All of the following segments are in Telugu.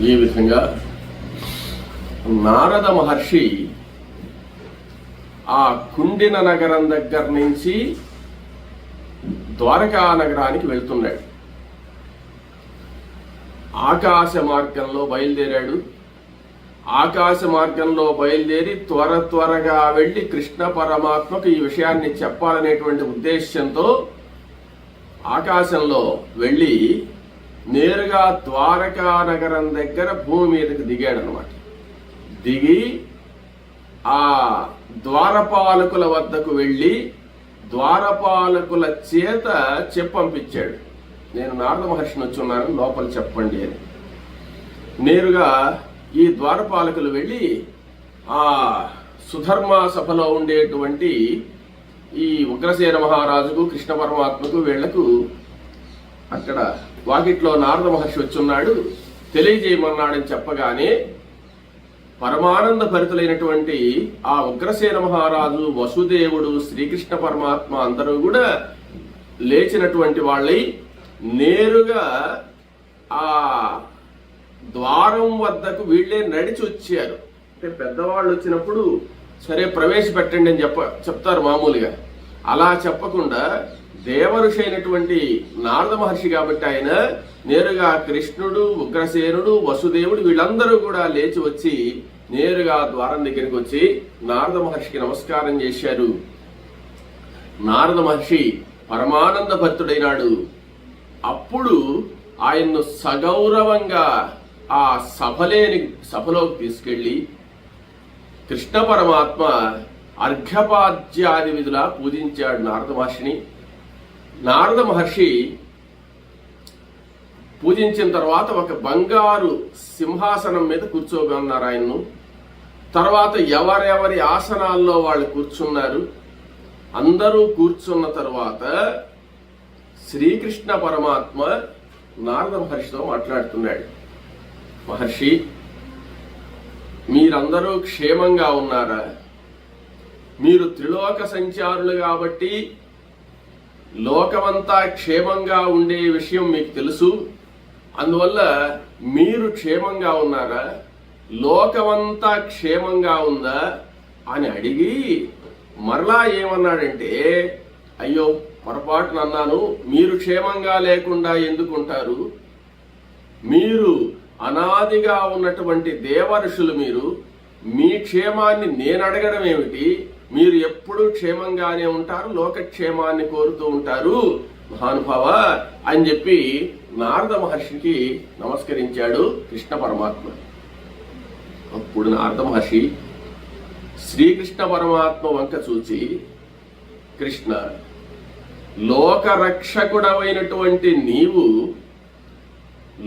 ఈ విధంగా నారద మహర్షి ఆ కుండిన నగరం దగ్గర నుంచి ద్వారకా నగరానికి వెళ్తున్నాడు. ఆకాశ మార్గంలో బయలుదేరాడు. ఆకాశ మార్గంలో బయలుదేరి త్వరగా వెళ్లి కృష్ణ పరమాత్మకు ఈ విషయాన్ని చెప్పాలనేటువంటి ఉద్దేశ్యంతో ఆకాశంలో వెళ్లి నేరుగా ద్వారకా నగరం దగ్గర భూమి మీదకి దిగాడనమాట. దిగి ఆ ద్వారపాలకుల వద్దకు వెళ్లి ద్వారపాలకుల చేత చెప్పంపించాడు, నేను నారద మహర్షిని వచ్చున్నాను, లోపల చెప్పండి అని. నేరుగా ఈ ద్వారపాలకులు వెళ్లి ఆ సుధర్మ సభలో ఉండేటువంటి ఈ ఉగ్రసేన మహారాజుకు కృష్ణ పరమాత్మకు వీళ్లకు అక్కడ వాకిట్లో నారద మహర్షి వచ్చున్నాడు, తెలియజేయమన్నాడని చెప్పగానే పరమానంద భరితులైనటువంటి ఆ ఉగ్రసేన మహారాజు, వసుదేవుడు, శ్రీకృష్ణ పరమాత్మ అందరూ కూడా లేచినటువంటి వాళ్ళై నేరుగా ఆ ద్వారం వద్దకు వీళ్లే నడిచి వచ్చారు. అంటే పెద్దవాళ్ళు వచ్చినప్పుడు సరే ప్రవేశపెట్టండి అని చెప్తారు మామూలుగా. అలా చెప్పకుండా దేవఋషి అయినటువంటి నారద మహర్షి కాబట్టి ఆయన నేరుగా కృష్ణుడు, ఉగ్రసేనుడు, వసుదేవుడు వీళ్ళందరూ కూడా లేచి వచ్చి నేరుగా ద్వారం దగ్గరికి వచ్చి నారద మహర్షికి నమస్కారం చేశారు. నారద మహర్షి పరమానంద భక్తుడైనాడు. అప్పుడు ఆయన్ను సగౌరవంగా ఆ సభలోకి తీసుకెళ్లి కృష్ణ పరమాత్మ అర్ఘ్యపాద్యాది విధులా పూజించాడు నారద మహర్షిని. నారద మహర్షి పూజించిన తర్వాత ఒక బంగారు సింహాసనం మీద కూర్చోబన్నారు ఆయన్ను. తర్వాత ఎవరెవరి ఆసనాల్లో వాళ్ళు కూర్చున్నారు. అందరూ కూర్చున్న తర్వాత శ్రీకృష్ణ పరమాత్మ నారద మహర్షితో మాట్లాడుతున్నాడు. మహర్షి, మీరందరూ క్షేమంగా ఉన్నారా? మీరు త్రిలోక సంచారులు కాబట్టి లోకమంతా క్షేమంగా ఉండే విషయం మీకు తెలుసు. అందువల్ల మీరు క్షేమంగా ఉన్నారా? లోకమంతా క్షేమంగా ఉందా అని అడిగి మరలా ఏమన్నాడంటే, అయ్యో పొరపాటున అన్నాను, మీరు క్షేమంగా లేకుండా ఎందుకుంటారు? మీరు అనాదిగా ఉన్నటువంటి దేవర్షులు, మీరు మీ క్షేమాన్ని నేను అడగడం ఏమిటి? మీరు ఎప్పుడూ క్షేమంగానే ఉంటారు, లోకక్షేమాన్ని కోరుతూ ఉంటారు మహానుభావ అని చెప్పి నారద మహర్షికి నమస్కరించాడు కృష్ణ పరమాత్మ. అప్పుడు నారద మహర్షి శ్రీకృష్ణ పరమాత్మ వంక చూచి, కృష్ణ, లోకరక్షకుడవైనటువంటి నీవు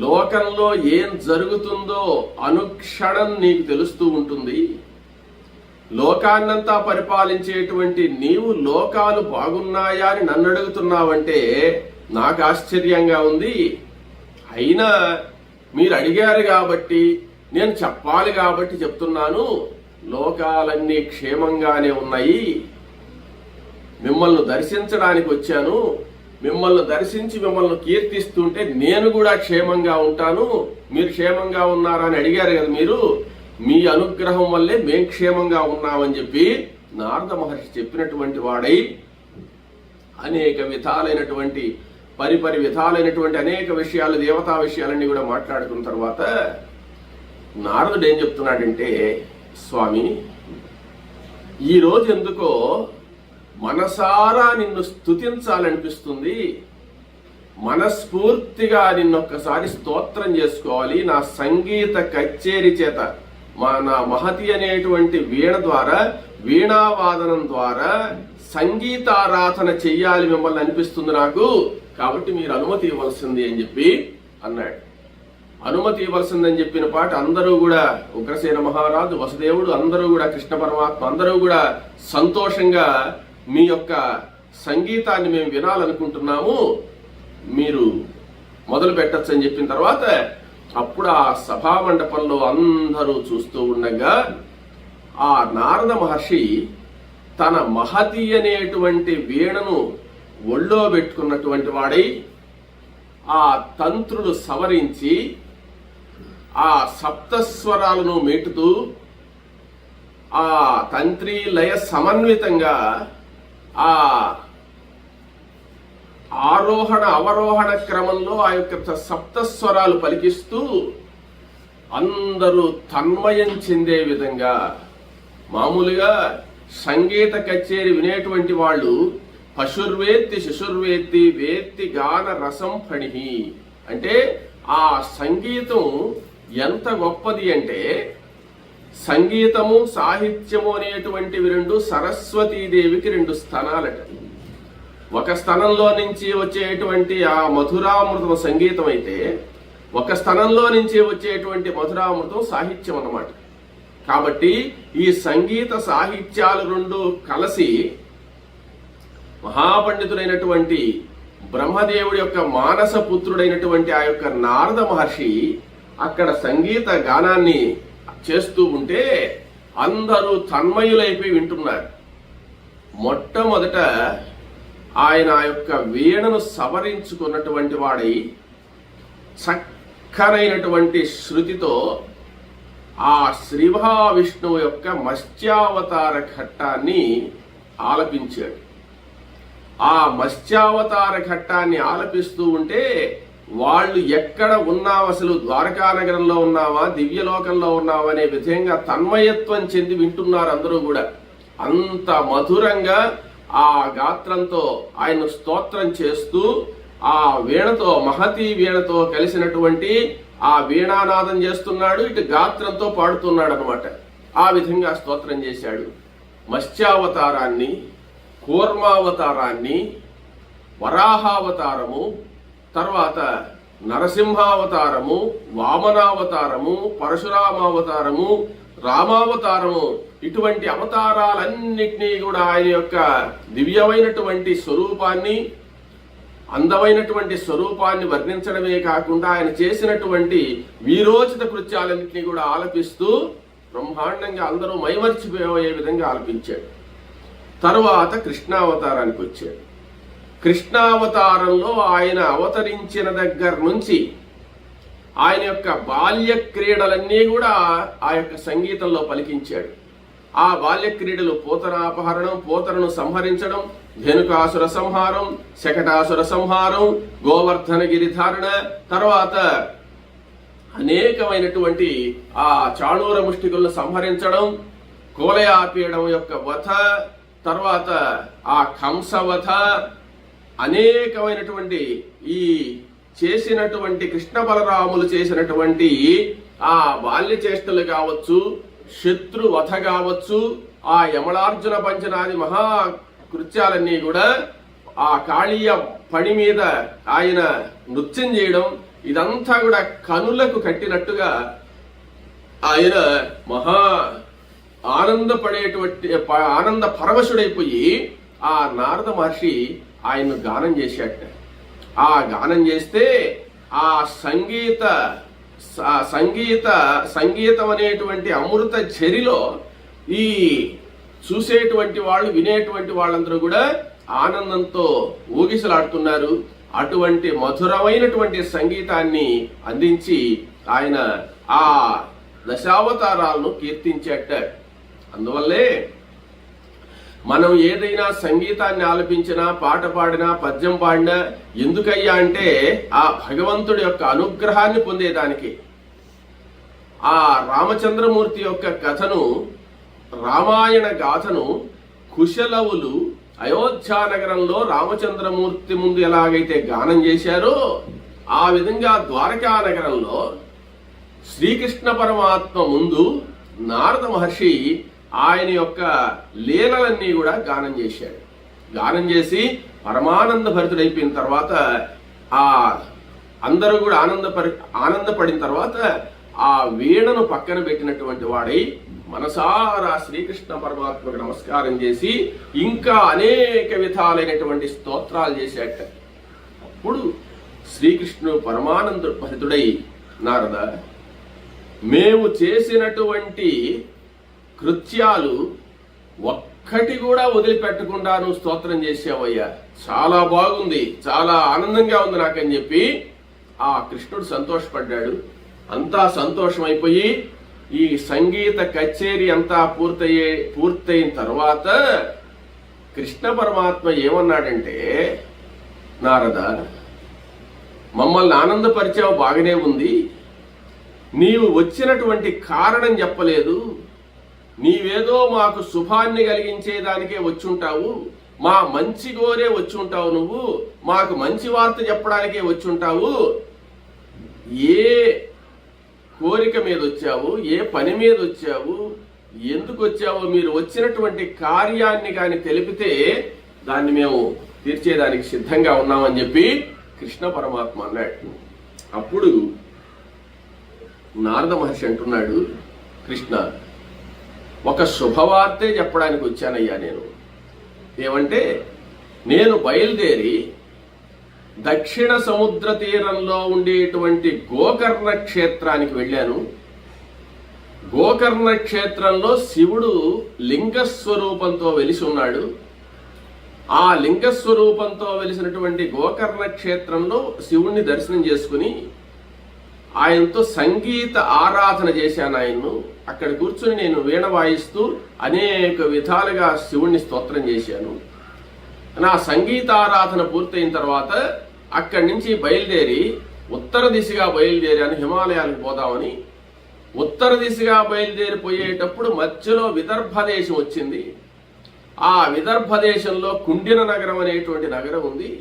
లోకంలో ఏం జరుగుతుందో అనుక్షణం నీకు తెలుస్తూ ఉంటుంది. లోకాన్నంతా పరిపాలించేటువంటి నీవు లోకాలు బాగున్నాయా అని నన్ను అడుగుతున్నావంటే నాకు ఆశ్చర్యంగా ఉంది. అయినా మీరు అడిగారు కాబట్టి నేను చెప్పాలి కాబట్టి చెప్తున్నాను. లోకాలన్నీ క్షేమంగానే ఉన్నాయి. మిమ్మల్ని దర్శించడానికి వచ్చాను. మిమ్మల్ని దర్శించి మిమ్మల్ని కీర్తిస్తుంటే నేను కూడా క్షేమంగా ఉంటాను. మీరు క్షేమంగా ఉన్నారా అని అడిగారు కదా మీరు. మీ అనుగ్రహం వల్లే మేం క్షేమంగా ఉన్నామని చెప్పి నారద మహర్షి చెప్పినటువంటి వాడై అనేక విధాలైనటువంటి పరిపరి విధాలైనటువంటి అనేక విషయాలు, దేవతా విషయాలన్నీ కూడా మాట్లాడుకున్న తర్వాత నారదుడు ఏం చెప్తున్నాడంటే, స్వామి, ఈరోజు ఎందుకో మనసారా నిన్ను స్తుతించాలనిపిస్తుంది. మనస్ఫూర్తిగా నిన్నొక్కసారి స్తోత్రం చేసుకోవాలి. నా సంగీత కచేరీ చేత, నా మహతి అనేటువంటి వీణ ద్వారా, వీణావాదనం ద్వారా సంగీతారాధన చెయ్యాలి మిమ్మల్ని అనిపిస్తుంది నాకు. కాబట్టి మీరు అనుమతి ఇవ్వాల్సింది అని చెప్పి అన్నాడు. అనుమతి ఇవ్వాల్సిందని చెప్పిన పాట అందరూ కూడా, ఉగ్రసేన మహారాజు, వసుదేవుడు అందరూ కూడా, కృష్ణ పరమాత్మ అందరూ కూడా సంతోషంగా మీ యొక్క సంగీతాన్ని మేము వినాలనుకుంటున్నాము, మీరు మొదలు పెట్టచ్చు అని చెప్పిన తర్వాత అప్పుడు ఆ సభామండపంలో అందరూ చూస్తూ ఉండగా ఆ నారద మహర్షి తన మహతి అనేటువంటి వీణను ఒళ్ళో పెట్టుకున్నటువంటి వాడై ఆ తంత్రులు సవరించి ఆ సప్తస్వరాలను మీటుతూ ఆ తంత్రి లయ సమన్వితంగా ఆ ఆరోహణ అవరోహణ క్రమంలో ఆ యొక్క సప్తస్వరాలు పలికిస్తూ అందరూ తన్మయం చెందే విధంగా. మామూలుగా సంగీత కచేరి వినేటువంటి వాళ్ళు పశుర్వేత్తి శిశుర్వేత్తి వేత్తి గాన రసం ఫణిహి అంటే ఆ సంగీతం ఎంత గొప్పది అంటే, సంగీతము సాహిత్యము అనేటువంటివి రెండు సరస్వతీదేవికి రెండు స్థానాలట. ఒక స్థానంలో నుంచి వచ్చేటువంటి ఆ మధురామృతం సంగీతం అయితే, ఒక స్థానంలో నుంచి వచ్చేటువంటి మధురామృతం సాహిత్యం అన్నమాట. కాబట్టి ఈ సంగీత సాహిత్యాలు రెండు కలిసి మహాపండితుడైనటువంటి బ్రహ్మదేవుడి యొక్క మానస పుత్రుడైనటువంటి ఆ యొక్క నారద మహర్షి అక్కడ సంగీత గానాన్ని చేస్తూ ఉంటే అందరూ తన్మయులైపోయి వింటున్నారు. మొట్టమొదట ఆయన ఆ యొక్క వీణను సవరించుకున్నటువంటి వాడై చక్కనైనటువంటి శృతితో ఆ శ్రీ మహావిష్ణువు యొక్క మత్స్యావతార ఘట్టాన్ని ఆలపించాడు. ఆ మత్స్యావతార ఘట్టాన్ని ఆలపిస్తూ ఉంటే వాళ్ళు ఎక్కడ ఉన్నావు, అసలు ద్వారకా నగరంలో ఉన్నావా దివ్యలోకంలో ఉన్నావా అనే విధంగా తన్మయత్వం చెంది వింటున్నారు అందరూ కూడా. అంత మధురంగా ఆ గాత్రంతో ఆయన స్తోత్రం చేస్తూ ఆ వీణతో మహతి వీణతో కలిసినటువంటి ఆ వీణానాదం చేస్తున్నాడు, ఇటు గాత్రంతో పాడుతున్నాడు అనమాట. ఆ విధంగా స్తోత్రం చేశాడు. మత్స్యావతారాన్ని, కూర్మావతారాన్ని, వరాహావతారము, తర్వాత నరసింహావతారము, వామనావతారము, పరశురామావతారము, రామావతారము, ఇటువంటి అవతారాలన్నిటినీ కూడా ఆయన యొక్క దివ్యమైనటువంటి స్వరూపాన్ని, అందమైనటువంటి స్వరూపాన్ని వర్ణించడమే కాకుండా ఆయన చేసినటువంటి వీరోచిత కృత్యాలన్నింటినీ కూడా ఆలపిస్తూ బ్రహ్మాండంగా అందరూ మైమర్చిపోయే విధంగా ఆలపించాడు. తరువాత కృష్ణావతారానికి వచ్చాడు. కృష్ణావతారంలో ఆయన అవతరించిన దగ్గర నుంచి ఆయన యొక్క బాల్య క్రీడలన్నీ కూడా ఆ యొక్క సంగీతంలో పలికించాడు. ఆ బాల్య క్రీడలు పోతనాపహరణం, పోతనను సంహరించడం, ధేనుకాసుర సంహారం, శకటాసుర సంహారం, గోవర్ధన గిరిధారణ, తర్వాత అనేకమైనటువంటి ఆ చాణూర ముష్టికులను సంహరించడం, కోలయాపీయడం యొక్క వధ, తర్వాత ఆ కంసవధ, అనేకమైనటువంటి ఈ చేసినటువంటి కృష్ణ బలరాములు చేసినటువంటి ఆ బాల్య చేష్టలు కావచ్చు, శత్రు వధ కావచ్చు, ఆ యమలార్జున పంచనాది మహా కృత్యాలన్నీ కూడా ఆ కాళీయ పని మీద ఆయన నృత్యం చేయడం, ఇదంతా కూడా కనులకు కట్టినట్టుగా ఆయన మహా ఆనంద పరవశుడైపోయి ఆ నారద మహర్షి ఆయన్ను గానం చేశాట. ఆ గానం చేస్తే ఆ సంగీతం అనేటువంటి అమృత ఝరిలో ఈ చూసేటువంటి వాళ్ళు, వినేటువంటి వాళ్ళందరూ కూడా ఆనందంతో ఊగిసలాడుతున్నారు. అటువంటి మధురమైనటువంటి సంగీతాన్ని అందించి ఆయన ఆ దశావతారాలను కీర్తించేట. అందువల్లే మనం ఏదైనా సంగీతాన్ని ఆలపించినా, పాట పాడినా, పద్యం పాడినా ఎందుకయ్యా అంటే ఆ భగవంతుడి యొక్క అనుగ్రహాన్ని పొందేదానికి. ఆ రామచంద్రమూర్తి యొక్క కథను, రామాయణ గాథను కుశలవులు అయోధ్యానగరంలో రామచంద్రమూర్తి ముందు ఎలాగైతే గానం చేశారో, ఆ విధంగా ద్వారకా నగరంలో శ్రీకృష్ణ పరమాత్మ ముందు నారద మహర్షి ఆయన యొక్క లీలలన్నీ కూడా గానం చేశాడు. గానం చేసి పరమానంద భరితుడైపోయిన తర్వాత ఆ అందరూ కూడా ఆనందపడిన తర్వాత ఆ వీణను పక్కన పెట్టినటువంటి వాడై మనసారా శ్రీకృష్ణ పరమాత్మకు నమస్కారం చేసి ఇంకా అనేక విధాలైనటువంటి స్తోత్రాలు చేశాట. అప్పుడు శ్రీకృష్ణుడు పరమానంద భరితుడై, నారద, మేము చేసినటువంటి కృత్యాలు ఒక్కటి కూడా వదిలిపెట్టకుండా నువ్వు స్తోత్రం చేసావయ్యా, చాలా బాగుంది, చాలా ఆనందంగా ఉంది నాకని చెప్పి ఆ కృష్ణుడు సంతోషపడ్డాడు. అంతా సంతోషమైపోయి ఈ సంగీత కచేరీ అంతా పూర్తయిన తర్వాత కృష్ణ పరమాత్మ ఏమన్నాడంటే, నారద, మమ్మల్ని ఆనందపరిచావు, బాగానే ఉంది, నీవు వచ్చినటువంటి కారణం చెప్పలేదు. నీవేదో మాకు శుభాన్ని కలిగించేదానికే వచ్చుంటావు, మా మంచి గోరే వచ్చుంటావు, నువ్వు మాకు మంచి వార్త చెప్పడానికే వచ్చుంటావు. ఏ కోరిక మీద వచ్చావు, ఏ పని మీద వచ్చావు, ఎందుకు వచ్చావో మీరు వచ్చినటువంటి కార్యాన్ని కానీ తెలిపితే దాన్ని మేము తీర్చేదానికి సిద్ధంగా ఉన్నామని చెప్పి కృష్ణ పరమాత్మ అన్నాడు. అప్పుడు నారద మహర్షి అంటున్నాడు, కృష్ణ, ఒక శుభవార్తే చెప్పడానికి వచ్చానయ్యా నేను. ఏమంటే, నేను బయలుదేరి దక్షిణ సముద్ర తీరంలో ఉండేటువంటి గోకర్ణ క్షేత్రానికి వెళ్ళాను. గోకర్ణ క్షేత్రంలో శివుడు లింగస్వరూపంతో వెలిసి ఉన్నాడు. ఆ లింగస్వరూపంతో వెలిసినటువంటి గోకర్ణ క్షేత్రంలో శివుణ్ణి దర్శనం చేసుకుని ఆయనతో సంగీత ఆరాధన చేశాను. ఆయన్ను అక్కడ కూర్చుని నేను వీణ వాయిస్తూ అనేక విధాలుగా శివుణ్ణి స్తోత్రం చేశాను. నా సంగీతారాధన పూర్తయిన తర్వాత అక్కడి నుంచి బయలుదేరి ఉత్తర దిశగా బయలుదేరాను, హిమాలయాలకు పోదామని. ఉత్తర దిశగా బయలుదేరిపోయేటప్పుడు మధ్యలో విదర్భ దేశం వచ్చింది. ఆ విదర్భ దేశంలో కుండిన నగరం అనేటువంటి నగరం ఉంది.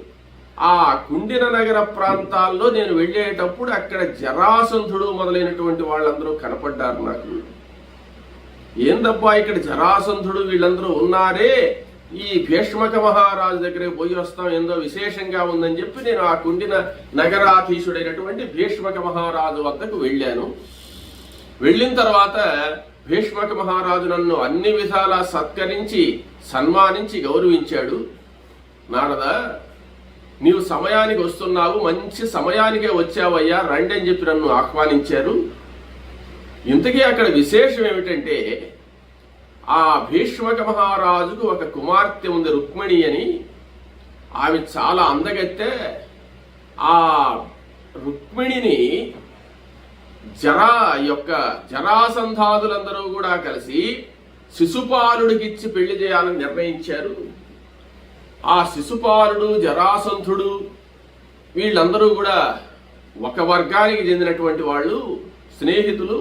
ఆ కుండిన నగర ప్రాంతాల్లో నేను వెళ్ళేటప్పుడు అక్కడ జరాసంధుడు మొదలైనటువంటి వాళ్ళందరూ కనపడ్డారు నాకు. ఏందబ్బా, ఇక్కడ జరాసంధుడు వీళ్ళందరూ ఉన్నారే, ఈ భీష్మక మహారాజు దగ్గరికి పోయి వస్తాం, ఏందో విశేషంగా ఉందని చెప్పి నేను ఆ కుండిన నగరాధీశుడైనటువంటి భీష్మక మహారాజు వద్దకు వెళ్ళాను. వెళ్ళిన తర్వాత భీష్మక మహారాజు నన్ను అన్ని విధాలా సత్కరించి సన్మానించి గౌరవించాడు. నారద, నీవు సమయానికి వస్తున్నావు, మంచి సమయానికే వచ్చావయ్యా, రండి అని చెప్పి నన్ను ఆహ్వానించారు. ఇంతకీ అక్కడ విశేషం ఏమిటంటే, ఆ భీష్మక మహారాజుకు ఒక కుమార్తె ఉంది, రుక్మిణి అని. ఆమె చాలా అందగత్తె. ఆ రుక్మిణిని జరాసంధాదులందరూ కూడా కలిసి శిశుపాలుడికిచ్చి పెళ్లి చేయాలని నిర్ణయించారు. ఆ శిశుపాలుడు, జరాసంధుడు వీళ్ళందరూ కూడా ఒక వర్గానికి చెందినటువంటి వాళ్ళు, స్నేహితులు.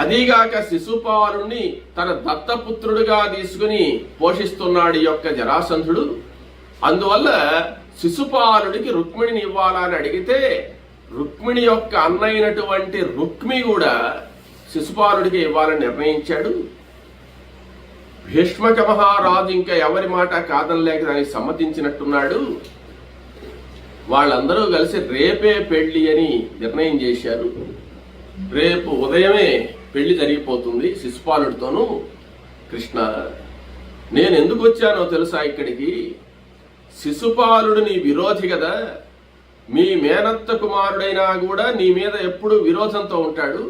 అదీగాక శిశుపాలుణ్ణి తన దత్తపుత్రుడిగా తీసుకుని పోషిస్తున్నాడు ఈ యొక్క జరాసంధుడు. అందువల్ల శిశుపాలుడికి రుక్మిణిని ఇవ్వాలని అడిగితే రుక్మిణి యొక్క అన్నైనటువంటి రుక్మి కూడా శిశుపాలుడికి ఇవ్వాలని నిర్ణయించాడు. భీష్మక మహారాజు ఇంకా ఎవరి మాట కాదనలేక దానికి సమ్మతించినట్టున్నాడు. వాళ్ళందరూ కలిసి రేపే పెళ్లి అని నిర్ణయం చేశారు. రేపు ఉదయమే పెళ్లి జరిగిపోతుంది శిశుపాలుడితోనూ. కృష్ణ, నేను ఎందుకు వచ్చానో తెలుసా ఇక్కడికి? శిశుపాలుడు నీ విరోధి కదా, మీ మేనత్త కుమారుడైనా కూడా నీ మీద ఎప్పుడు విరోధంతో ఉంటాడు.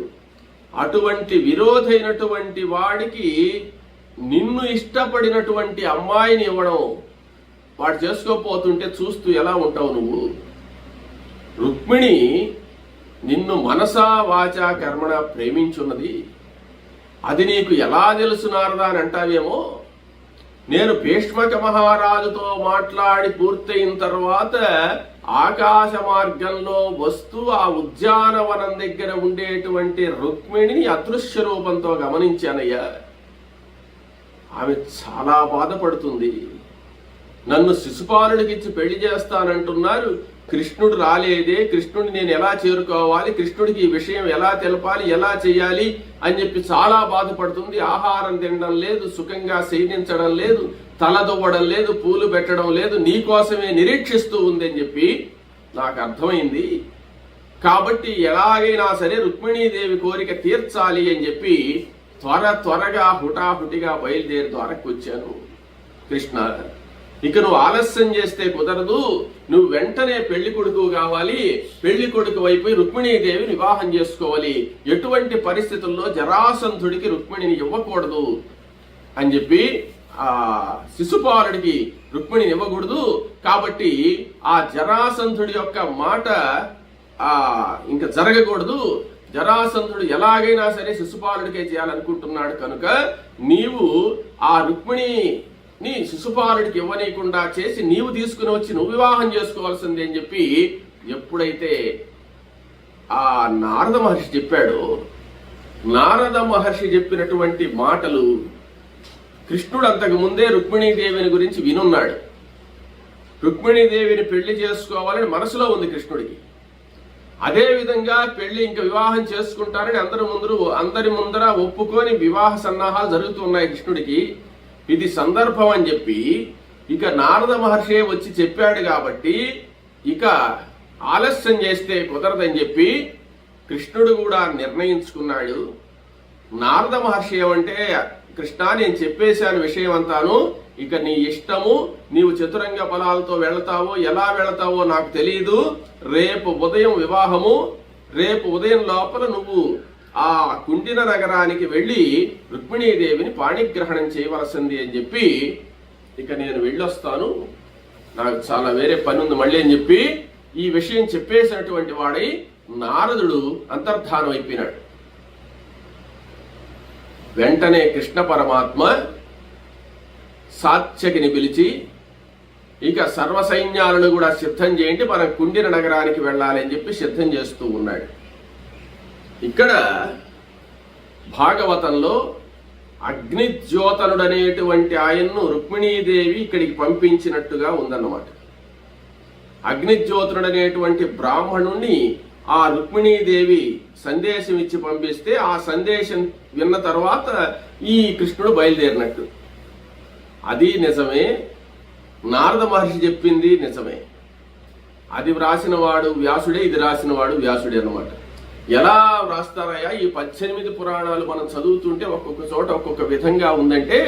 అటువంటి విరోధైనటువంటి వాడికి నిన్ను ఇష్టపడినటువంటి అమ్మాయిని ఇవ్వడం, వాడు చేసుకోపోతుంటే చూస్తూ ఎలా ఉంటావు నువ్వు? రుక్మిణి నిన్ను మనసా వాచా కర్మణ ప్రేమించున్నది. అది నీకు ఎలా తెలుసు నారదా అని అంటావేమో. నేను భీష్మక మహారాజుతో మాట్లాడి పూర్తయిన తర్వాత ఆకాశ మార్గంలో వస్తూ ఆ ఉద్యానవనం దగ్గర ఉండేటువంటి రుక్మిణిని అదృశ్య రూపంతో గమనించానయ్యా. ఆమె చాలా బాధపడుతుంది. నన్ను శిశుపాలుడికిచ్చి పెళ్లి చేస్తానంటున్నారు, కృష్ణుడు రాలేదే, కృష్ణుడిని నేను ఎలా చేరుకోవాలి, కృష్ణుడికి ఈ విషయం ఎలా తెలపాలి, ఎలా చేయాలి అని చెప్పి చాలా బాధపడుతుంది. ఆహారం తినడం లేదు, సుఖంగా శయనించడం లేదు, తలదువ్వడం లేదు, పూలు పెట్టడం లేదు, నీకోసమే నిరీక్షిస్తూ ఉంది అని చెప్పి నాకు అర్థమైంది. కాబట్టి ఎలాగైనా సరే రుక్మిణీదేవి కోరిక తీర్చాలి అని చెప్పి త్వరగా హుటాహుటిగా బయలుదేరి ద్వారకు వచ్చాను. కృష్ణ, ఇక నువ్వు ఆలస్యం చేస్తే కుదరదు. నువ్వు వెంటనే పెళ్లి కొడుకు కావాలి, పెళ్లి కొడుకు వైపు రుక్మిణీదేవి వివాహం చేసుకోవాలి. ఎటువంటి పరిస్థితుల్లో జరాసంధుడికి రుక్మిణిని ఇవ్వకూడదు అని చెప్పి ఆ శిశుపాలుడికి రుక్మిణిని ఇవ్వకూడదు. కాబట్టి ఆ జరాసంధుడి యొక్క మాట ఇంకా జరగకూడదు, జరాసంధుడు ఎలాగైనా సరే శిశుపాలుడికే చేయాలనుకుంటున్నాడు కనుక నీవు ఆ రుక్మిణిని శిశుపాలుడికి ఇవ్వనీయకుండా చేసి నీవు తీసుకుని వచ్చి నువ్వు వివాహం చేసుకోవాల్సింది అని చెప్పి ఎప్పుడైతే ఆ నారద మహర్షి చెప్పాడో, నారద మహర్షి చెప్పినటువంటి మాటలు కృష్ణుడు అంతకు ముందే రుక్మిణీదేవిని గురించి వినున్నాడు. రుక్మిణీదేవిని పెళ్లి చేసుకోవాలని మనసులో ఉంది కృష్ణుడికి. అదే విధంగా పెళ్లి ఇంకా వివాహం చేసుకుంటారని అందరి ముందర ఒప్పుకొని వివాహ సన్నాహాలు జరుగుతున్నాయి కృష్ణుడికి. ఇది సందర్భం అని చెప్పి ఇక నారద మహర్షి వచ్చి చెప్పాడు కాబట్టి ఇక ఆలస్యం చేస్తే కుదరదని చెప్పి కృష్ణుడు కూడా నిర్ణయించుకున్నాడు. నారద మహర్షి ఏమంటే, కృష్ణ నేను చెప్పేశాను విషయం అంతాను, ఇక నీ ఇష్టము, నీవు చతురంగ బలాలతో వెళతావో ఎలా వెళతావో నాకు తెలియదు, రేపు ఉదయం వివాహము, రేపు ఉదయం లోపల నువ్వు ఆ కుండిన నగరానికి వెళ్లి రుక్మిణీదేవిని పాణిగ్రహణం చేయవలసింది అని చెప్పి ఇక నేను వెళ్ళొస్తాను, నాకు చాలా వేరే పని ఉంది మళ్ళీ అని చెప్పి ఈ విషయం చెప్పేసినటువంటి వాడై నారదుడు అంతర్ధానం అయిపోయినాడు. వెంటనే కృష్ణ పరమాత్మ సాత్యకిని పిలిచి ఇక సర్వ సైన్యాలను కూడా సిద్ధం చేయండి, మనం కుండిన నగరానికి వెళ్ళాలి అని చెప్పి సిద్ధం చేస్తూ ఉన్నాడు. ఇక్కడ భాగవతంలో అగ్నిజ్యోతనుడు అనేటువంటి ఆయన్ను రుక్మిణీదేవి ఇక్కడికి పంపించినట్టుగా ఉందన్నమాట. అగ్నిజ్యోతనుడు అనేటువంటి బ్రాహ్మణుణ్ణి ఆ రుక్మిణీదేవి సందేశం ఇచ్చి పంపిస్తే ఆ సందేశం విన్న తర్వాత ఈ కృష్ణుడు బయలుదేరినట్టు. అది నిజమే, నారద మహర్షి చెప్పింది నిజమే. అది వ్రాసిన వాడు వ్యాసుడే, ఇది రాసిన వాడు వ్యాసుడే అన్నమాట. ఎలా వ్రాస్తారయ్యా ఈ 18 పురాణాలు మనం చదువుతుంటే ఒక్కొక్క చోట ఒక్కొక్క విధంగా ఉందంటే,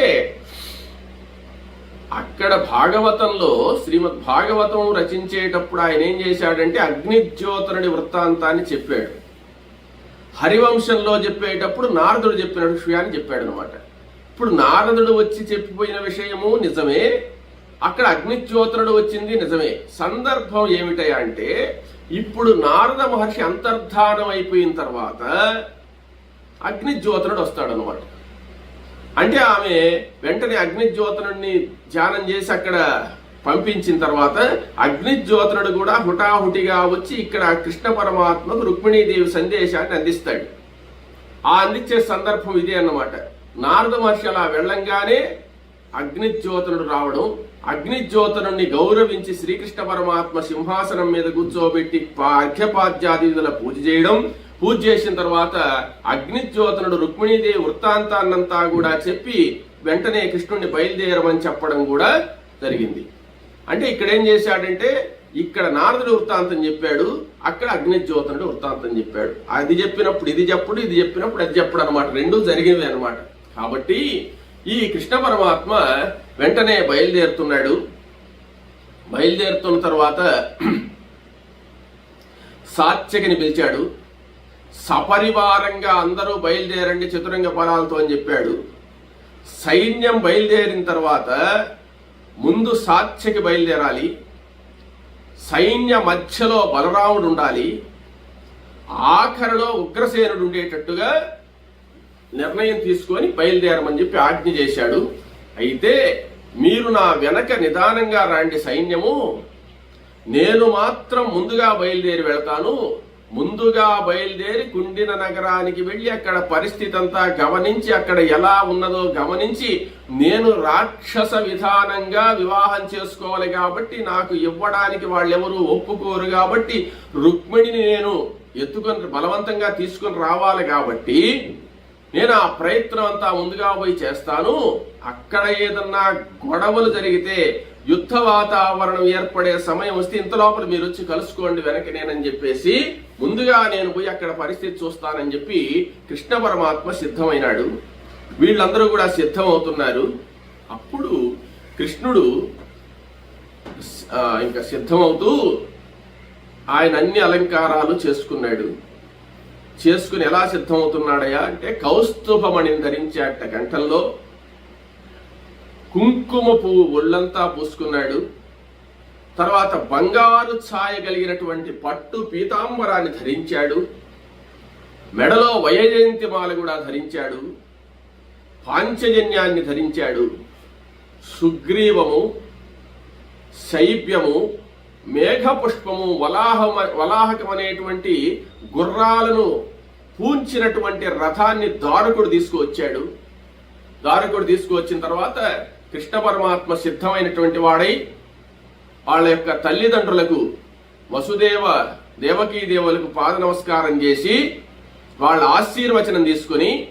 అక్కడ భాగవతంలో శ్రీమద్ భాగవతం రచించేటప్పుడు ఆయన ఏం చేశాడంటే అగ్నిజ్యోతనుడి వృత్తాంతాన్ని చెప్పాడు. హరివంశంలో చెప్పేటప్పుడు నారదుడు చెప్పిన విషయాన్ని చెప్పాడు అనమాట. ఇప్పుడు నారదుడు వచ్చి చెప్పిపోయిన విషయము నిజమే, అక్కడ అగ్నిజ్యోతనుడు వచ్చింది నిజమే. సందర్భం ఏమిటయా అంటే, ఇప్పుడు నారద మహర్షి అంతర్ధానం అయిపోయిన తర్వాత అగ్నిజ్యోతనుడు వస్తాడనమాట. అంటే ఆమె వెంటనే అగ్నిజ్యోతనుడిని ధ్యానం చేసి అక్కడ పంపించిన తర్వాత అగ్నిజ్యోతనుడు కూడా హుటాహుటిగా వచ్చి ఇక్కడ కృష్ణ పరమాత్మకు రుక్మిణీదేవి సందేశాన్ని అందిస్తాడు. ఆ అందించే సందర్భం ఇదే అన్నమాట. నారద మహర్షి అలా వెళ్ళంగానే అగ్నిజ్యోతనుడు రావడం, అగ్నిజ్యోతనుడిని గౌరవించి శ్రీకృష్ణ పరమాత్మ సింహాసనం మీద కూర్చోబెట్టి అర్ఘ్యపాద్యాదిల పూజ చేయడం, పూజ చేసిన తర్వాత అగ్నిజ్యోతనుడు రుక్మిణీదేవి వృత్తాంతాన్నంతా కూడా చెప్పి వెంటనే కృష్ణుడిని బయలుదేరమని చెప్పడం కూడా జరిగింది. అంటే ఇక్కడ ఏం చేశాడంటే, ఇక్కడ నారదుడు వృత్తాంతం చెప్పాడు, అక్కడ అగ్నిజ్యోతనుడు వృత్తాంతం చెప్పాడు. అది చెప్పినప్పుడు ఇది చెప్పుడు, ఇది చెప్పినప్పుడు అది చెప్పడు అనమాట. రెండూ జరిగినవి అనమాట. కాబట్టి ఈ కృష్ణ పరమాత్మ వెంటనే బయలుదేరుతున్నాడు. బయలుదేరుతున్న తర్వాత సాత్యకిని పిలిచాడు. సపరివారంగా అందరూ బయలుదేరండి చతురంగ బలాలతో అని చెప్పాడు. సైన్యం బయలుదేరిన తర్వాత ముందు సాత్యకి బయలుదేరాలి, సైన్య మధ్యలో బలరాముడు ఉండాలి, ఆఖరిలో ఉగ్రసేనుడు ఉండేటట్టుగా నిర్ణయం తీసుకొని బయలుదేరమని చెప్పి ఆజ్ఞ చేశాడు. అయితే మీరు నా వెనక నిదానంగా రాండి సైన్యము, నేను మాత్రం ముందుగా బయలుదేరి వెళతాను. ముందుగా బయలుదేరి కుండిన నగరానికి వెళ్లి అక్కడ పరిస్థితి అంతా గమనించి అక్కడ ఎలా ఉన్నదో గమనించి, నేను రాక్షస విధానంగా వివాహం చేసుకోవాలి కాబట్టి నాకు ఇవ్వడానికి వాళ్ళెవరూ ఒప్పుకోరు కాబట్టి రుక్మిణిని నేను ఎత్తుకొని బలవంతంగా తీసుకొని రావాలి కాబట్టి నేను ఆ ప్రయత్నం అంతా ముందుగా పోయి చేస్తాను. అక్కడ ఏదన్నా గొడవలు జరిగితే యుద్ధ వాతావరణం ఏర్పడే సమయం వస్తే ఇంత లోపల మీరు వచ్చి కలుసుకోండి వెనక నేనని చెప్పేసి ముందుగా నేను పోయి అక్కడ పరిస్థితి చూస్తానని చెప్పి కృష్ణ పరమాత్మ సిద్ధమైనాడు. వీళ్ళందరూ కూడా సిద్ధం అవుతున్నారు. అప్పుడు కృష్ణుడు ఇంకా సిద్ధమవుతూ ఆయన అన్ని అలంకారాలు చేసుకున్నాడు. చేసుకుని ఎలా సిద్ధమవుతున్నాడయా అంటే, కౌస్తుభమణిని ధరించాట కంఠంలో, కుంకుమ పువ్వు ఒళ్ళంతా పూసుకున్నాడు, తర్వాత బంగారు ఛాయ కలిగినటువంటి పట్టు పీతాంబరాన్ని ధరించాడు. మెడలో వైజయంతిమాల కూడా ధరించాడు. పాంచజన్యాన్ని ధరించాడు. సుగ్రీవము, శైబ్యము, మేఘపుష్పము, వలాహకమనేటువంటి గుర్రాలను పూంచినటువంటి రథాన్ని దారుకుడు తీసుకువచ్చాడు. దారుకుడు తీసుకువచ్చిన తర్వాత కృష్ణ పరమాత్మ సిద్ధమైనటువంటి వాడై వాళ్ళ యొక్క తల్లిదండ్రులకు వసుదేవ దేవకీ దేవులకు పాద నమస్కారం చేసి వాళ్ళ ఆశీర్వచనం తీసుకుని,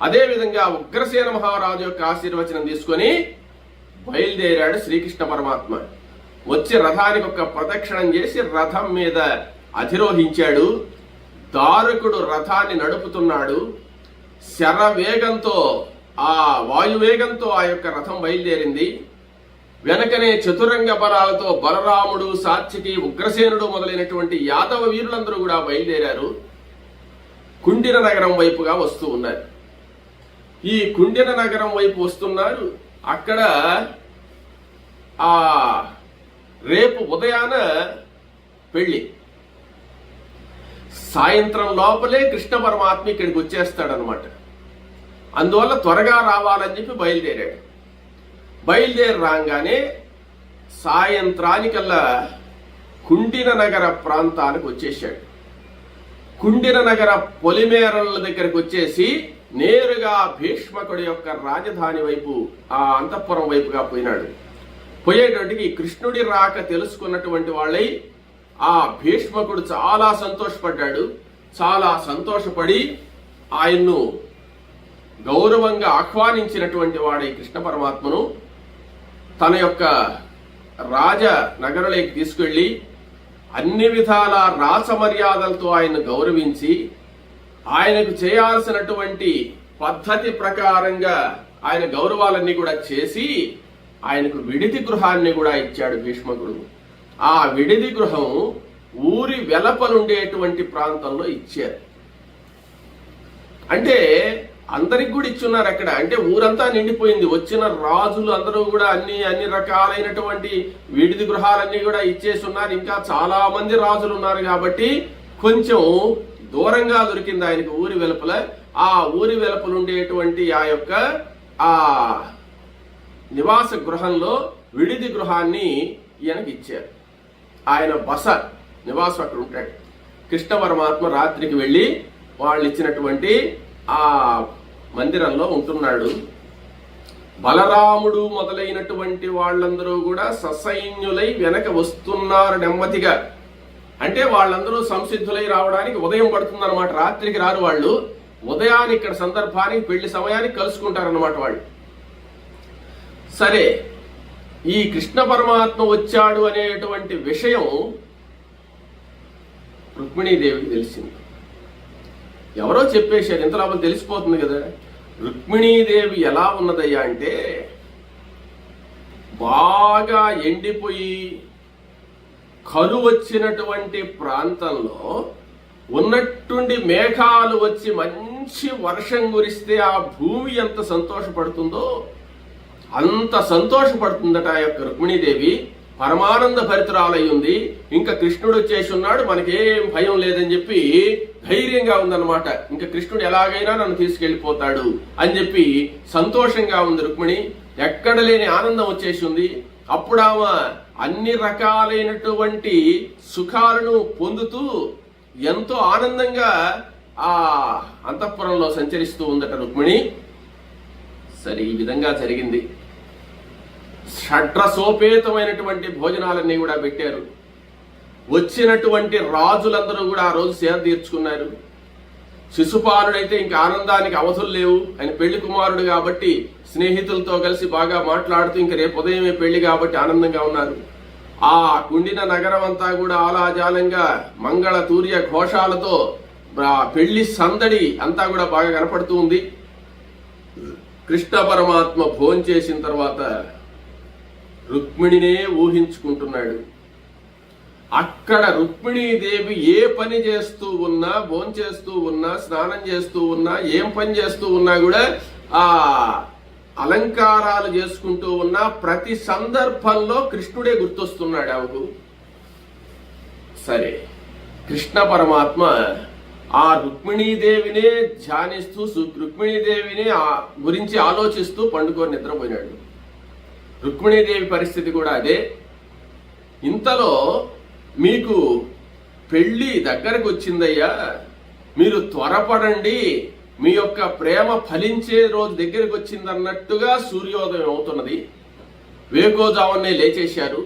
అదేవిధంగా ఉగ్రసేన మహారాజు యొక్క ఆశీర్వచనం తీసుకొని బయలుదేరాడు శ్రీకృష్ణ పరమాత్మ. వచ్చి రథానికి ఒక ప్రదక్షిణం చేసి రథం మీద అధిరోహించాడు. దారుకుడు రథాన్ని నడుపుతున్నాడు. శరవేగంతో, ఆ వాయువేగంతో ఆ యొక్క రథం బయలుదేరింది. వెనకనే చతురంగ బలాలతో బలరాముడు, సాత్యకి, ఉగ్రసేనుడు మొదలైనటువంటి యాదవ వీరులందరూ కూడా బయలుదేరారు. కుండిన నగరం వైపుగా వస్తూ ఉన్నారు. ఈ కుండిన నగరం వైపు వస్తున్నారు. అక్కడ ఆ రేపు ఉదయాన పెళ్లి. సాయంత్రం లోపలే కృష్ణ పరమాత్మ ఇక్కడికి వచ్చేస్తాడనమాట. అందువల్ల త్వరగా రావాలని చెప్పి బయలుదేరాడు. బయలుదేరి రాగానే సాయంత్రానికల్లా కుండిన నగర ప్రాంతానికి వచ్చేసాడు. కుండిన నగర పొలిమేరల దగ్గరకు వచ్చేసి నేరుగా భీష్మకుడి యొక్క రాజధాని వైపు, ఆ అంతఃపురం వైపుగా పోయినాడు. పోయేటప్పటికి కృష్ణుడి రాక తెలుసుకున్నటువంటి వాళ్ళై ఆ భీష్మకుడు చాలా సంతోషపడ్డాడు. చాలా సంతోషపడి ఆయన్ను గౌరవంగా ఆహ్వానించినటువంటి వాడై కృష్ణ పరమాత్మను తన యొక్క రాజ నగరంలోకి తీసుకెళ్లి అన్ని విధాల రాస మర్యాదలతో ఆయన గౌరవించి ఆయనకు చేయాల్సినటువంటి పద్ధతి ప్రకారంగా ఆయన గౌరవాలన్నీ కూడా చేసి ఆయనకు విడిది గృహాన్ని కూడా ఇచ్చాడు భీష్మకుడు. ఆ విడిది గృహం ఊరి వెలపలుండేటువంటి ప్రాంతంలో ఇచ్చారు. అంటే అందరికి కూడా ఇచ్చున్నారు అక్కడ. అంటే ఊరంతా నిండిపోయింది. వచ్చిన రాజులు అందరూ కూడా అన్ని రకాలైనటువంటి విడిది గృహాలన్నీ కూడా ఇచ్చేసి ఉన్నారు. ఇంకా చాలా మంది రాజులు ఉన్నారు కాబట్టి కొంచెం దూరంగా దొరికింది ఆయనకు ఊరి వెలుపల. ఆ ఊరి వెలుపల ఉండేటువంటి ఆ యొక్క ఆ నివాస గృహంలో విడిది గృహాన్ని ఈయనకి ఇచ్చారు. ఆయన బస నివాసం అక్కడ ఉంటాడు. కృష్ణ పరమాత్మ రాత్రికి వెళ్ళి వాళ్ళు ఇచ్చినటువంటి ఆ మందిరంలో ఉంటున్నాడు. బలరాముడు మొదలైనటువంటి వాళ్ళందరూ కూడా ససైన్యులై వెనక వస్తున్నారు నెమ్మదిగా. అంటే వాళ్ళందరూ సంసిద్ధులై రావడానికి ఉదయం పడుతుందన్నమాట. రాత్రికి రారు వాళ్ళు. ఉదయాన్ని ఇక్కడ సందర్భానికి పెళ్లి సమయానికి కలుసుకుంటారన్నమాట వాళ్ళు. సరే, ఈ కృష్ణ పరమాత్మ వచ్చాడు అనేటువంటి విషయం రుక్మిణీదేవికి తెలిసింది. ఎవరో చెప్పేశారు, ఇంత లోపల తెలిసిపోతుంది కదా. రుక్మిణీదేవి ఎలా ఉన్నదయ్యా అంటే బాగా ఎండిపోయి కరువు వచ్చినటువంటి ప్రాంతంలో ఉన్నట్టుండి మేఘాలు వచ్చి మంచి వర్షం కురిస్తే ఆ భూమి ఎంత సంతోషపడుతుందో అంత సంతోషపడుతుందట ఆ యొక్క రుక్మిణీదేవి. పరమానంద భరితురాలై ఉంది. ఇంకా కృష్ణుడు వచ్చేసి ఉన్నాడు, మనకేం భయం లేదని చెప్పి ధైర్యంగా ఉందన్నమాట. ఇంకా కృష్ణుడు ఎలాగైనా నన్ను తీసుకెళ్లిపోతాడు అని చెప్పి సంతోషంగా ఉంది రుక్మిణి. ఎక్కడ లేని ఆనందం వచ్చేసి ఉంది. అప్పుడు ఆమె అన్ని రకాలైనటువంటి సుఖాలను పొందుతూ ఎంతో ఆనందంగా ఆ అంతఃపురంలో సంచరిస్తూ ఉందట రుక్మిణి. సరే, ఈ విధంగా జరిగింది. షడ్రసోపేతమైనటువంటి భోజనాలన్నీ కూడా పెట్టారు. వచ్చినటువంటి రాజులందరూ కూడా ఆ రోజు సేద తీర్చుకున్నారు. శిశుపాలుడైతే ఇంకా ఆనందానికి అవధులు లేవు. ఆయన పెళ్లి కుమారుడు కాబట్టి స్నేహితులతో కలిసి బాగా మాట్లాడుతూ ఇంకా రేపు ఉదయమే పెళ్లి కాబట్టి ఆనందంగా ఉన్నారు. ఆ కుండిన నగరం అంతా కూడా ఆలాజాలంగా మంగళ తూర్య ఘోషాలతో పెళ్లి సందడి అంతా కూడా బాగా కనపడుతూ ఉంది. కృష్ణ పరమాత్మ భోంచేసిన తర్వాత రుక్మిణినే ఊహించుకుంటున్నాడు. అక్కడ రుక్మిణీదేవి ఏ పని చేస్తూ ఉన్నా, భోంచేస్తూ ఉన్నా, స్నానం చేస్తూ ఉన్నా, ఏం పని చేస్తూ ఉన్నా కూడా ఆ అలంకారాలు చేసుకుంటూ ఉన్న ప్రతి సందర్భంలో కృష్ణుడే గుర్తొస్తున్నాడు ఆమెకు. సరే, కృష్ణ పరమాత్మ ఆ రుక్మిణీదేవినే ధ్యానిస్తూ రుక్మిణీదేవిని గురించి ఆలోచిస్తూ పండుకొని నిద్రపోయినాడు. రుక్మిణీదేవి పరిస్థితి కూడా అదే. ఇంతలో మీకు పెళ్లి దగ్గరకు వచ్చిందయ్యా, మీరు త్వరపడండి, మీ యొక్క ప్రేమ ఫలించే రోజు దగ్గరకు వచ్చిందన్నట్టుగా సూర్యోదయం అవుతున్నది. వేకోజామున్నే లేచేశారు.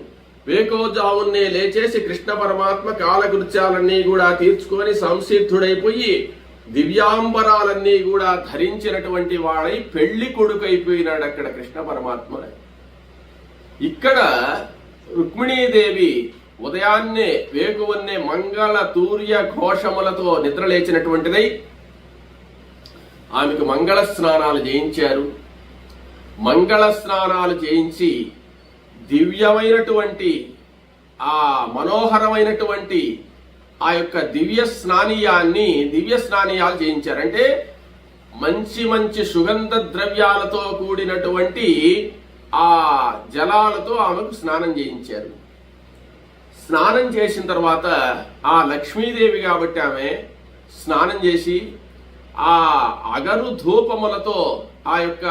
వేకోజామున్నే లేచేసి కృష్ణ పరమాత్మ కాలకృత్యాలన్నీ కూడా తీర్చుకొని సంసిద్ధుడైపోయి దివ్యాంబరాలన్నీ కూడా ధరించినటువంటి వాడై పెళ్లి కొడుకు అయిపోయినాడు అక్కడ కృష్ణ పరమాత్మ. ఇక్కడ రుక్మిణీదేవి ఉదయాన్నే వేకువన్నే మంగళ తూర్య ఘోషములతో నిద్రలేచినటువంటిదై ఆమెకు మంగళ స్నానాలు చేయించారు. మంగళ స్నానాలు చేయించి దివ్యమైనటువంటి ఆ మనోహరమైనటువంటి ఆ యొక్క దివ్య స్నానీయాలు చేయించారు. అంటే మంచి మంచి సుగంధ ద్రవ్యాలతో కూడినటువంటి ఆ జలాలతో ఆమెకు స్నానం చేయించారు. స్నానం చేసిన తర్వాత ఆ లక్ష్మీదేవి కాబట్టి ఆమె స్నానం చేసి ఆ అగరు ధూపములతో ఆ యొక్క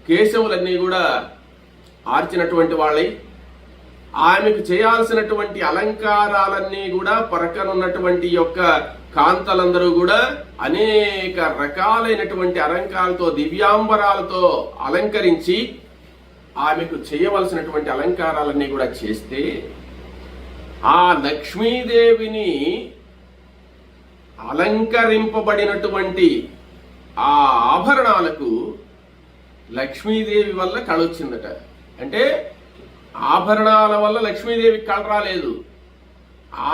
కేశములన్నీ కూడా ఆర్చినటువంటి వాళ్ళై ఆమెకు చేయాల్సినటువంటి అలంకారాలన్నీ కూడా పరకనున్నటువంటి యొక్క కాంతలందరూ కూడా అనేక రకాలైనటువంటి అలంకారాలతో దివ్యాంబరాలతో అలంకరించి ఆమెకు చేయవలసినటువంటి అలంకారాలన్నీ కూడా చేస్తే ఆ లక్ష్మీదేవిని అలంకరింపబడినటువంటి ఆ ఆభరణాలకు లక్ష్మీదేవి వల్ల కళొచ్చిందట. అంటే ఆభరణాల వల్ల లక్ష్మీదేవికి కళ రాలేదు,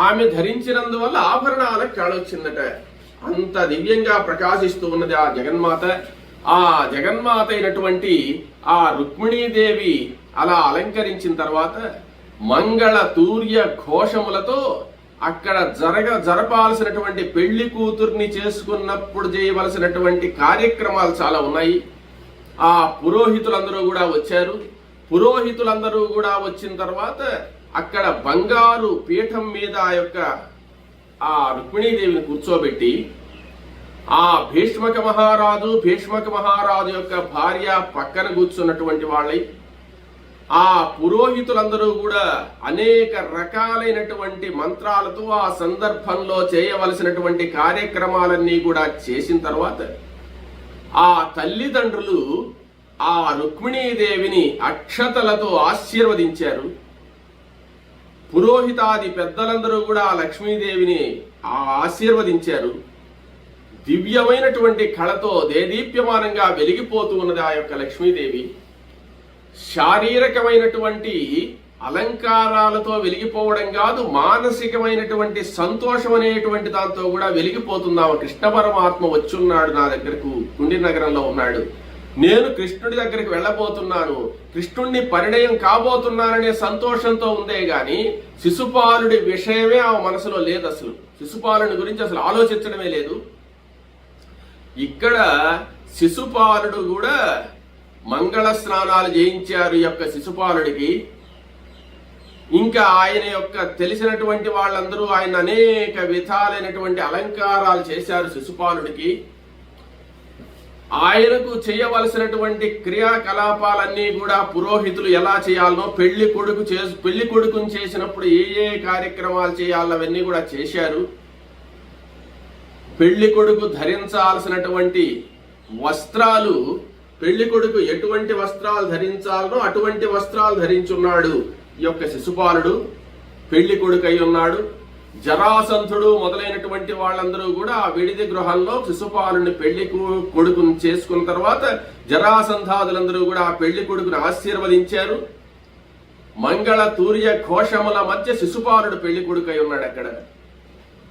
ఆమె ధరించినందువల్ల ఆభరణాలకు కళొచ్చిందట. అంత దివ్యంగా ప్రకాశిస్తూ ఉన్నది ఆ జగన్మాత. ఆ జగన్మాత అయినటువంటి ఆ రుక్మిణీదేవి అలా అలంకరించిన తర్వాత మంగళ తూర్య ఘోషములతో అక్కడ జరపాల్సినటువంటి పెళ్లి కూతుర్ని చేసుకున్నప్పుడు చేయవలసినటువంటి కార్యక్రమాలు చాలా ఉన్నాయి. ఆ పురోహితులందరూ కూడా వచ్చారు. పురోహితులందరూ కూడా వచ్చిన తర్వాత అక్కడ బంగారు పీఠం మీద ఆ రుక్మిణీదేవిని కూర్చోబెట్టి ఆ భీష్మక మహారాజు యొక్క భార్య పక్కన కూర్చున్నటువంటి వాళ్ళై ఆ పురోహితులందరూ కూడా అనేక రకాలైనటువంటి మంత్రాలతో ఆ సందర్భంలో చేయవలసినటువంటి కార్యక్రమాలన్నీ కూడా చేసిన తర్వాత ఆ తల్లిదండ్రులు ఆ రుక్మిణీదేవిని అక్షతలతో ఆశీర్వదించారు. పురోహితాది పెద్దలందరూ కూడా ఆ లక్ష్మీదేవిని ఆశీర్వదించారు. దివ్యమైనటువంటి కళతో దేదీప్యమానంగా వెలిగిపోతూ ఉన్నది ఆ యొక్క లక్ష్మీదేవి. శారీరకమైనటువంటి అలంకారాలతో వెలిగిపోవడం కాదు, మానసికమైనటువంటి సంతోషం అనేటువంటి దాంతో కూడా వెలిగిపోతున్నాము. కృష్ణ పరమాత్మ వచ్చున్నాడు నా దగ్గరకు, కుండి నగరంలో ఉన్నాడు, నేను కృష్ణుడి దగ్గరికి వెళ్ళబోతున్నాను, కృష్ణుడిని పరిణయం కాబోతున్నాననే సంతోషంతో ఉందే గాని శిశుపాలుడి విషయమే ఆ మనసులో లేదు. అసలు శిశుపాలుని గురించి అసలు ఆలోచించడమే లేదు. ఇక్కడ శిశుపాలుడు కూడా మంగళ స్నానాలు చేయించారు యొక్క శిశుపాలుడికి. ఇంకా ఆయన యొక్క తెలిసినటువంటి వాళ్ళందరూ ఆయన అనేక విధాలైనటువంటి అలంకారాలు చేశారు శిశుపాలుడికి. ఆయనకు చేయవలసినటువంటి క్రియాకలాపాలన్నీ కూడా పురోహితులు ఎలా చేయాలనో, పెళ్లి కొడుకుని చేసినప్పుడు ఏ కార్యక్రమాలు చేయాలో అవన్నీ కూడా చేశారు. పెళ్లి కొడుకు ధరించాల్సినటువంటి వస్త్రాలు, పెళ్లి కొడుకు ఎటువంటి వస్త్రాలు ధరించాలనో అటువంటి వస్త్రాలు ధరించున్నాడు ఈ యొక్క శిశుపాలుడు. పెళ్లి కొడుకు అయి ఉన్నాడు. జరాసంధుడు మొదలైనటువంటి వాళ్ళందరూ కూడా ఆ విడిది గృహంలో శిశుపాలుని పెళ్లి కొడుకుని చేసుకున్న తర్వాత జరాసంధాదులందరూ కూడా ఆ పెళ్లి కొడుకుని ఆశీర్వదించారు. మంగళ తూర్య ఘోషముల మధ్య శిశుపాలుడు పెళ్లి కొడుకు అయి ఉన్నాడు.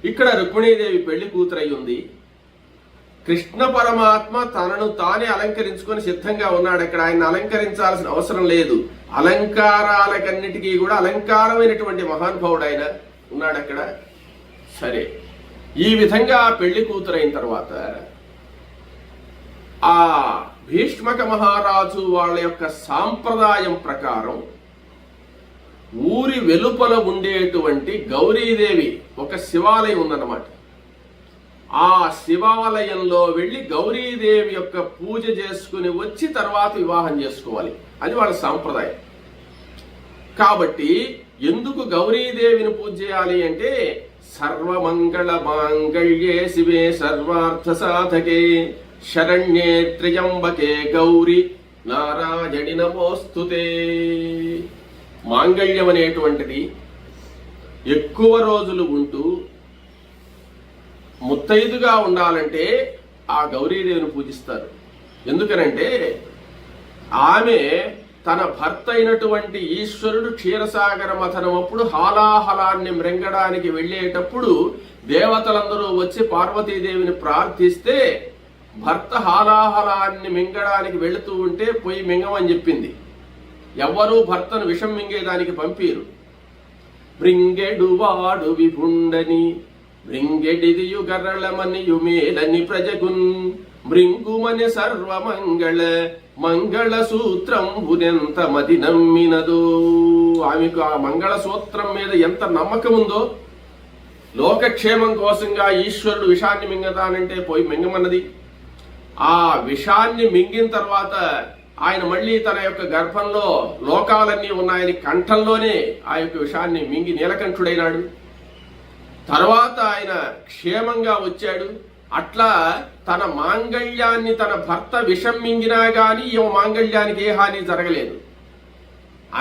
ఇక్కడ రుక్మిణీదేవి పెళ్లి కూతురై ఉంది. కృష్ణ పరమాత్మ తనను తానే అలంకరించుకొని సిద్ధంగా ఉన్నాడు. ఇక్కడ ఆయన అలంకరించాల్సిన అవసరం లేదు. అలంకారాలకన్నిటికీ కూడా అలంకారమైనటువంటి మహానుభావుడు ఆయన ఉన్నాడు అక్కడ. సరే, ఈ విధంగా పెళ్లి కూతురైన తర్వాత ఆ భీష్మక మహారాజు వాళ్ళ యొక్క సాంప్రదాయం ప్రకారం ఊరి వెలుపల ఉండేటువంటి గౌరీదేవి ఒక శివాలయం ఉందన్నమాట. ఆ శివాలయంలో వెళ్లి గౌరీదేవి యొక్క పూజ చేసుకుని వచ్చి తర్వాత వివాహం చేసుకోవాలి. అది వాళ్ళ సాంప్రదాయం. కాబట్టి ఎందుకు గౌరీదేవిని పూజ చేయాలి అంటే, సర్వమంగళ మాంగళ్యే శివే సర్వార్థ సాధకే శరణ్యే త్ర్యంబకే గౌరి నారాయణి నమోస్తుతే. మాంగళ్యం అనేటువంటిది ఎక్కువ రోజులు ఉంటూ ముత్తైదుగా ఉండాలంటే ఆ గౌరీదేవిని పూజిస్తారు. ఎందుకనంటే ఆమె తన భర్త అయినటువంటి ఈశ్వరుడు క్షీరసాగర మథనమప్పుడు హాలాహలాన్ని మృంగడానికి వెళ్ళేటప్పుడు దేవతలందరూ వచ్చి పార్వతీదేవిని ప్రార్థిస్తే భర్త హాలాహలాన్ని మింగడానికి వెళుతూ ఉంటే పోయి మింగమని చెప్పింది. ఎవ్వరూ భర్తను విషం మింగేదానికి పంపిరు. మృంగెడు వాడు విభుండని మృంగెడిదియు గర్రళమని యుమేలని ప్రజగున్ మృంగుమని సర్వమంగళ మంగళ సూత్రం ఎంత మది నమ్మినదో. ఆమెకు ఆ మంగళ సూత్రం మీద ఎంత నమ్మకం ఉందో, లోకక్షేమం కోసంగా ఈశ్వరుడు విషాన్ని మింగతానంటే పోయి మింగమన్నది. ఆ విషాన్ని మింగిన తర్వాత ఆయన మళ్ళీ తన యొక్క గర్భంలో లోకాలన్నీ ఉన్నాయని కంఠంలోనే ఆ యొక్క విషాన్ని మింగి నీలకంఠుడైనాడు. తర్వాత ఆయన క్షేమంగా వచ్చాడు. అట్లా తన మాంగళ్యాన్ని తన భర్త విషం మింగినా గాని ఈ మాంగళ్యానికి ఏ హాని జరగలేదు.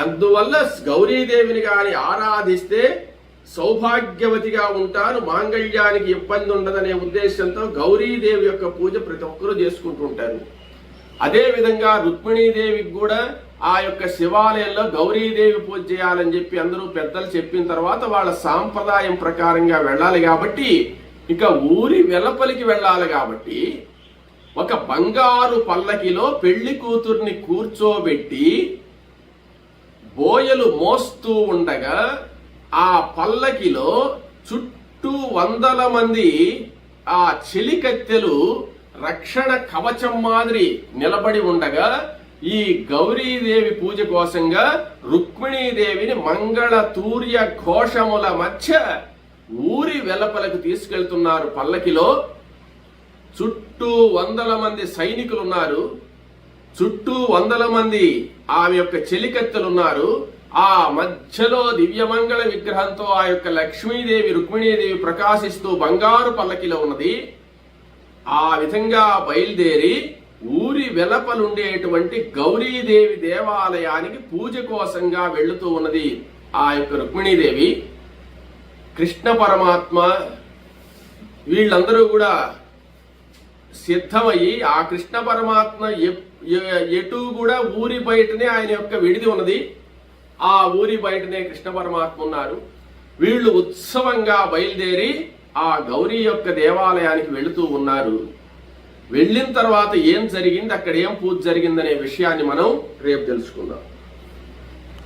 అందువల్ల గౌరీదేవిని గాని ఆరాధిస్తే సౌభాగ్యవతిగా ఉంటారు, మాంగళ్యానికి ఇబ్బంది ఉండదనే ఉద్దేశంతో గౌరీదేవి యొక్క పూజ ప్రతి ఒక్కరూ చేసుకుంటూ ఉంటారు. అదే విధంగా రుక్మిణీదేవికి కూడా ఆ యొక్క శివాలయంలో గౌరీదేవి పూజ చేయాలని చెప్పి అందరూ పెద్దలు చెప్పిన తర్వాత వాళ్ళ సాంప్రదాయం ప్రకారంగా వెళ్ళాలి కాబట్టి, ఇక ఊరి వెలపలికి వెళ్ళాలి కాబట్టి ఒక బంగారు పల్లకిలో పెళ్లి కూతుర్ని కూర్చోబెట్టి బోయలు మోస్తూ ఉండగా ఆ పల్లకిలో చుట్టూ 100 మంది ఆ చెలికత్తెలు రక్షణ కవచం మాదిరి నిలబడి ఉండగా ఈ గౌరీదేవి పూజ కోసంగా రుక్మిణీదేవిని మంగళ తూర్య ఘోషముల మధ్య ఊరి వెలపలకు తీసుకెళ్తున్నారు. పల్లకిలో చుట్టూ 100 మంది సైనికులు ఉన్నారు, చుట్టూ 100 మంది ఆమె యొక్క చెలికత్తెలున్నారు. ఆ మధ్యలో దివ్యమంగళ విగ్రహంతో ఆ యొక్క లక్ష్మీదేవి రుక్మిణీదేవి ప్రకాశిస్తూ బంగారు పల్లకిలో ఉన్నది. ఆ విధంగా బయలుదేరి ఊరి వెలపలుండేటువంటి గౌరీదేవి దేవాలయానికి పూజ కోసంగా వెళుతూ ఉన్నది ఆ యొక్క రుక్మిణీదేవి. కృష్ణ పరమాత్మ వీళ్ళందరూ కూడా సిద్ధమయ్యి, ఆ కృష్ణ పరమాత్మ ఎటు కూడా ఊరి బయటనే ఆయన యొక్క విడిది ఉన్నది. ఆ ఊరి బయటనే కృష్ణ పరమాత్మ ఉన్నారు. వీళ్ళు ఉత్సవంగా బయలుదేరి ఆ గౌరీ యొక్క దేవాలయానికి వెళుతూ ఉన్నారు. వెళ్ళిన తర్వాత ఏం జరిగింది, అక్కడ ఏం పూజ జరిగిందనే విషయాన్ని మనం రేపు తెలుసుకుందాం.